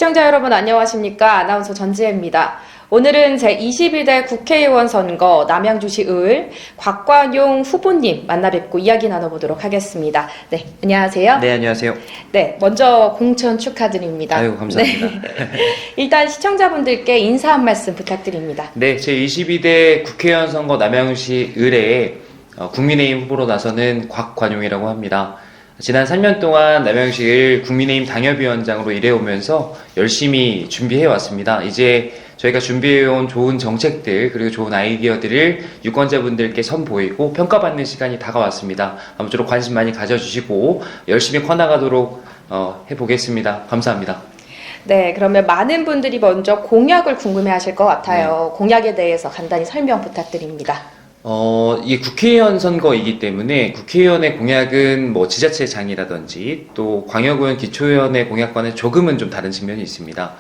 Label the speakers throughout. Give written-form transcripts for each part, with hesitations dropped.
Speaker 1: 시청자 여러분 안녕하십니까? 아나운서 전지혜입니다. 오늘은 제21대 국회의원 선거 남양주시 을 곽관용 후보님 만나 뵙고 이야기 나눠보도록 하겠습니다. 네, 안녕하세요.
Speaker 2: 네, 안녕하세요.
Speaker 1: 네, 먼저 공천 축하드립니다.
Speaker 2: 아유, 감사합니다.
Speaker 1: 네. 일단 시청자분들께 인사 한 말씀 부탁드립니다.
Speaker 2: 네, 제22대 국회의원 선거 남양주시 을에 국민의힘 후보로 나서는 곽관용이라고 합니다. 지난 3년 동안 남양주시 을 국민의힘 당협위원장으로 일해오면서 열심히 준비해왔습니다. 이제 저희가 준비해온 좋은 정책들 그리고 좋은 아이디어들을 유권자분들께 선보이고 평가받는 시간이 다가왔습니다. 아무쪼록 관심 많이 가져주시고 열심히 커나가도록 해보겠습니다. 감사합니다.
Speaker 1: 네, 그러면 많은 분들이 먼저 공약을 궁금해하실 것 같아요. 네. 공약에 대해서 간단히 설명 부탁드립니다.
Speaker 2: 이게 국회의원 선거이기 때문에 국회의원의 공약은 뭐 지자체장이라든지 또 광역의원 기초의원의 공약과는 조금은 좀 다른 측면이 있습니다.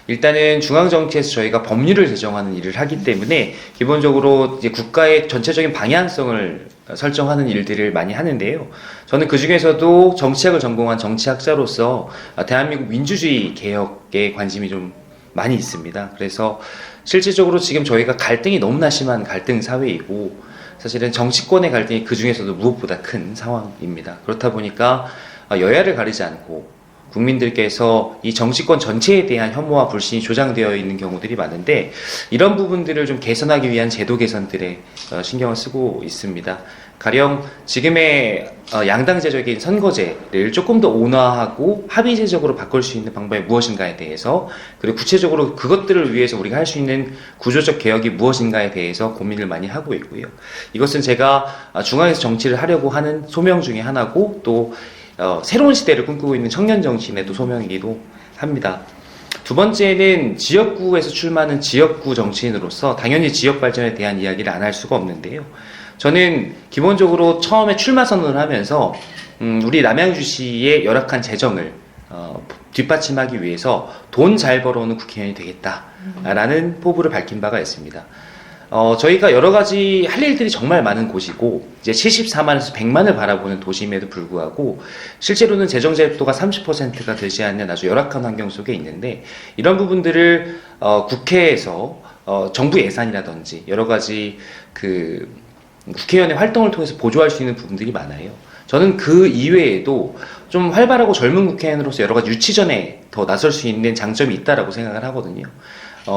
Speaker 2: 일단은 중앙정치에서 저희가 법률을 제정하는 일을 하기 때문에 기본적으로 이제 국가의 전체적인 방향성을 설정하는 일들을 많이 하는데요. 저는 그 중에서도 정치학을 전공한 정치학자로서 대한민국 민주주의 개혁에 관심이 좀 많이 있습니다. 그래서 실질적으로 지금 저희가 갈등이 너무나 심한 갈등 사회이고 사실은 정치권의 갈등이 그 중에서도 무엇보다 큰 상황입니다. 그렇다 보니까 여야를 가리지 않고 국민들께서 이 정치권 전체에 대한 혐오와 불신이 조장되어 있는 경우들이 많은데 이런 부분들을 좀 개선하기 위한 제도 개선들에 신경을 쓰고 있습니다. 가령 지금의 양당제적인 선거제를 조금 더 온화하고 합의제적으로 바꿀 수 있는 방법이 무엇인가에 대해서 그리고 구체적으로 그것들을 위해서 우리가 할 수 있는 구조적 개혁이 무엇인가에 대해서 고민을 많이 하고 있고요. 이것은 제가 중앙에서 정치를 하려고 하는 소명 중에 하나고 또 새로운 시대를 꿈꾸고 있는 청년 정치인의 또 소명이기도 합니다. 두 번째는 지역구에서 출마하는 지역구 정치인으로서 당연히 지역 발전에 대한 이야기를 안 할 수가 없는데요. 저는 기본적으로 처음에 출마 선언을 하면서 우리 남양주시의 열악한 재정을 뒷받침하기 위해서 돈 잘 벌어오는 국회의원이 되겠다라는 포부를 밝힌 바가 있습니다. 저희가 여러 가지 할 일들이 정말 많은 곳이고, 이제 74만에서 100만을 바라보는 도심에도 불구하고, 실제로는 재정 제입도가 30%가 되지 않는 아주 열악한 환경 속에 있는데, 이런 부분들을, 국회에서, 정부 예산이라든지, 여러 가지 국회의원의 활동을 통해서 보조할 수 있는 부분들이 많아요. 저는 그 이외에도 좀 활발하고 젊은 국회의원으로서 여러 가지 유치전에 더 나설 수 있는 장점이 있다라고 생각을 하거든요.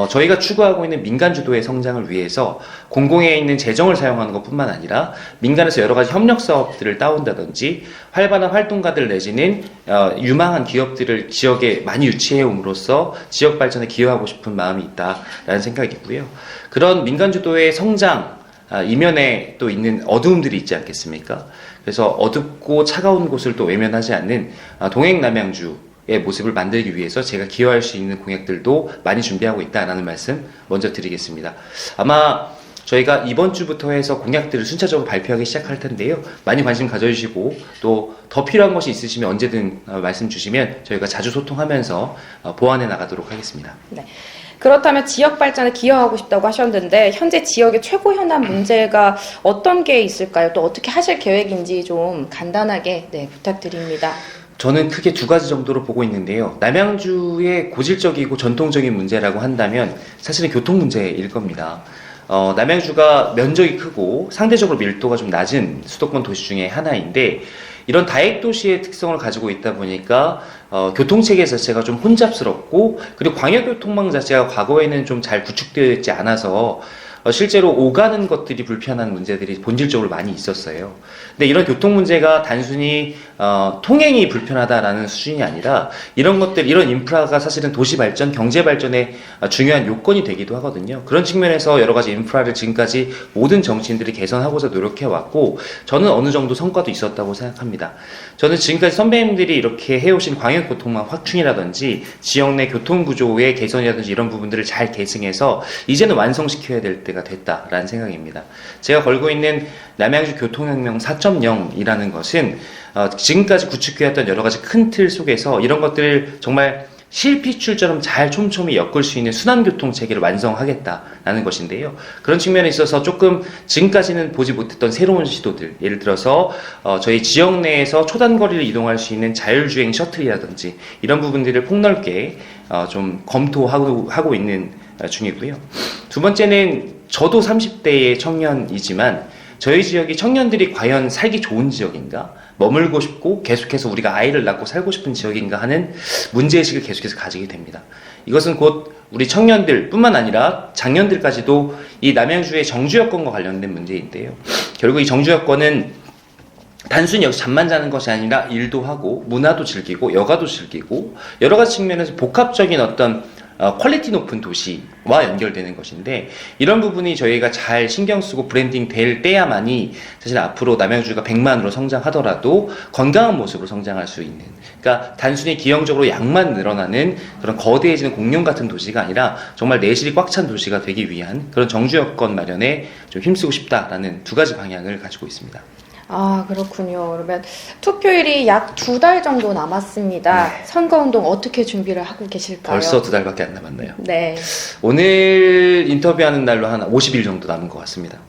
Speaker 2: 저희가 추구하고 있는 민간 주도의 성장을 위해서 공공에 있는 재정을 사용하는 것뿐만 아니라 민간에서 여러 가지 협력 사업들을 따온다든지 활발한 활동가들 내지는 유망한 기업들을 지역에 많이 유치해옴으로써 지역 발전에 기여하고 싶은 마음이 있다라는 생각이 있고요. 그런 민간 주도의 성장 이면에 또 있는 어두움들이 있지 않겠습니까? 그래서 어둡고 차가운 곳을 또 외면하지 않는 동행 남양주의 모습을 만들기 위해서 제가 기여할 수 있는 공약들도 많이 준비하고 있다라는 말씀 먼저 드리겠습니다. 아마 저희가 이번 주부터 해서 공약들을 순차적으로 발표하기 시작할 텐데요. 많이 관심 가져주시고 또 더 필요한 것이 있으시면 언제든 말씀 주시면 저희가 자주 소통하면서 보완해 나가도록 하겠습니다.
Speaker 1: 네. 그렇다면 지역 발전에 기여하고 싶다고 하셨는데 현재 지역의 최고 현안 문제가 어떤 게 있을까요? 또 어떻게 하실 계획인지 좀 간단하게 부탁드립니다.
Speaker 2: 저는 크게 두 가지 정도로 보고 있는데요. 남양주의 고질적이고 전통적인 문제라고 한다면 사실은 교통 문제일 겁니다. 남양주가 면적이 크고 상대적으로 밀도가 좀 낮은 수도권 도시 중에 하나인데 이런 다액도시의 특성을 가지고 있다 보니까 교통체계 자체가 좀 혼잡스럽고 그리고 광역교통망 자체가 과거에는 좀 잘 구축되어 있지 않아서 실제로 오가는 것들이 불편한 문제들이 본질적으로 많이 있었어요. 근데 이런 교통 문제가 단순히 통행이 불편하다라는 수준이 아니라 이런 것들, 이런 인프라가 사실은 도시 발전, 경제 발전에 중요한 요건이 되기도 하거든요. 그런 측면에서 여러 가지 인프라를 지금까지 모든 정치인들이 개선하고자 노력해왔고 저는 어느 정도 성과도 있었다고 생각합니다. 저는 지금까지 선배님들이 이렇게 해오신 광역교통망 확충이라든지 지역 내 교통구조의 개선이라든지 이런 부분들을 잘 계승해서 이제는 완성시켜야 될 때가 됐다라는 생각입니다. 제가 걸고 있는 남양주 교통혁명 4.0이라는 것은 지금까지 구축해왔던 여러 가지 큰 틀 속에서 이런 것들을 정말 실핏줄처럼 잘 촘촘히 엮을 수 있는 순환교통 체계를 완성하겠다라는 것인데요. 그런 측면에 있어서 조금 지금까지는 보지 못했던 새로운 시도들, 예를 들어서 저희 지역 내에서 초단거리를 이동할 수 있는 자율주행 셔틀이라든지 이런 부분들을 폭넓게 좀 검토하고 있는 중이고요. 두 번째는 저도 30대의 청년이지만 저희 지역이 청년들이 과연 살기 좋은 지역인가? 머물고 싶고 계속해서 우리가 아이를 낳고 살고 싶은 지역인가 하는 문제의식을 계속해서 가지게 됩니다. 이것은 곧 우리 청년들 뿐만 아니라 장년들까지도 이 남양주의 정주여건과 관련된 문제인데요. 결국 이 정주여건은 단순히 여기서 잠만 자는 것이 아니라 일도 하고 문화도 즐기고 여가도 즐기고 여러 가지 측면에서 복합적인 어떤 퀄리티 높은 도시와 연결되는 것인데 이런 부분이 저희가 잘 신경 쓰고 브랜딩 될 때야만이 사실 앞으로 남양주가 100만으로 성장하더라도 건강한 모습으로 성장할 수 있는, 그러니까 단순히 기형적으로 양만 늘어나는 그런 거대해지는 공룡 같은 도시가 아니라 정말 내실이 꽉 찬 도시가 되기 위한 그런 정주 여건 마련에 좀 힘쓰고 싶다라는 두 가지 방향을 가지고 있습니다.
Speaker 1: 아, 그렇군요. 그러면 투표일이 약 2달 정도 남았습니다.
Speaker 2: 네.
Speaker 1: 선거운동 어떻게 준비를 하고 계실까요?
Speaker 2: 벌써 2달밖에 안 남았네요.
Speaker 1: 네.
Speaker 2: 오늘 인터뷰하는 날로 한 50일 정도 남은 것 같습니다.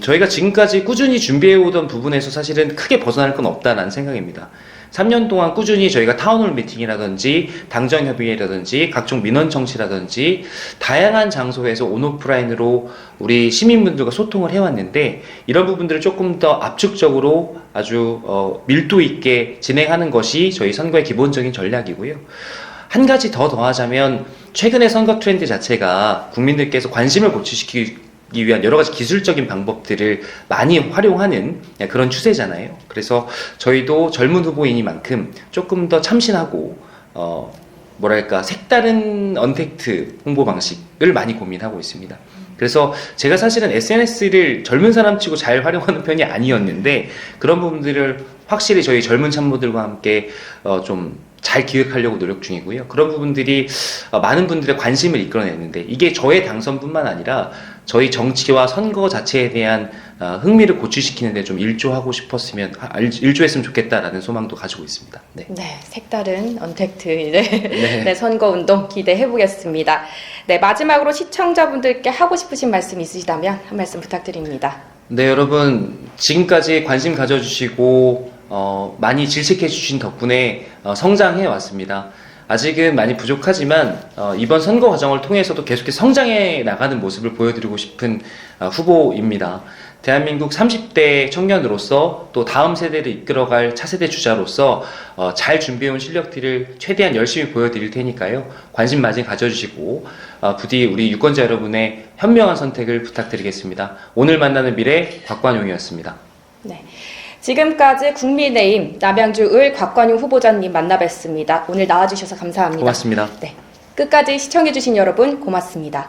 Speaker 2: 저희가 지금까지 꾸준히 준비해오던 부분에서 사실은 크게 벗어날 건 없다라는 생각입니다. 3년 동안 꾸준히 저희가 타운홀 미팅이라든지 당정협의회라든지 각종 민원 청취라든지 다양한 장소에서 온오프라인으로 우리 시민분들과 소통을 해왔는데 이런 부분들을 조금 더 압축적으로 아주 밀도 있게 진행하는 것이 저희 선거의 기본적인 전략이고요. 한 가지 더하자면 최근의 선거 트렌드 자체가 국민들께서 관심을 고취시키기 위한 여러 가지 기술적인 방법들을 많이 활용하는 그런 추세잖아요. 그래서 저희도 젊은 후보이니만큼 조금 더 참신하고 색다른 언택트 홍보 방식을 많이 고민하고 있습니다. 그래서 제가 사실은 SNS를 젊은 사람치고 잘 활용하는 편이 아니었는데 그런 부분들을 확실히 저희 젊은 참모들과 함께 좀 잘 기획하려고 노력 중이고요. 그런 부분들이 많은 분들의 관심을 이끌어내는데 이게 저의 당선뿐만 아니라 저희 정치와 선거 자체에 대한 흥미를 고취시키는 데 좀 일조했으면 좋겠다라는 소망도 가지고 있습니다. 네,
Speaker 1: 네, 색다른 언택트 네, 선거운동 기대해 보겠습니다. 네, 마지막으로 시청자분들께 하고 싶으신 말씀 있으시다면 한 말씀 부탁드립니다.
Speaker 2: 네, 여러분 지금까지 관심 가져주시고 많이 질책해 주신 덕분에 성장해 왔습니다. 아직은 많이 부족하지만 이번 선거 과정을 통해서도 계속해서 성장해 나가는 모습을 보여드리고 싶은 후보입니다. 대한민국 30대 청년으로서 또 다음 세대를 이끌어갈 차세대 주자로서 잘 준비해온 실력들을 최대한 열심히 보여드릴 테니까요. 관심 많이 가져주시고 부디 우리 유권자 여러분의 현명한 선택을 부탁드리겠습니다. 오늘 만나는 미래 곽관용이었습니다.
Speaker 1: 네. 지금까지 국민의힘 남양주을 곽관용 후보자님 만나뵀습니다. 오늘 나와주셔서 감사합니다.
Speaker 2: 고맙습니다.
Speaker 1: 네, 끝까지 시청해주신 여러분 고맙습니다.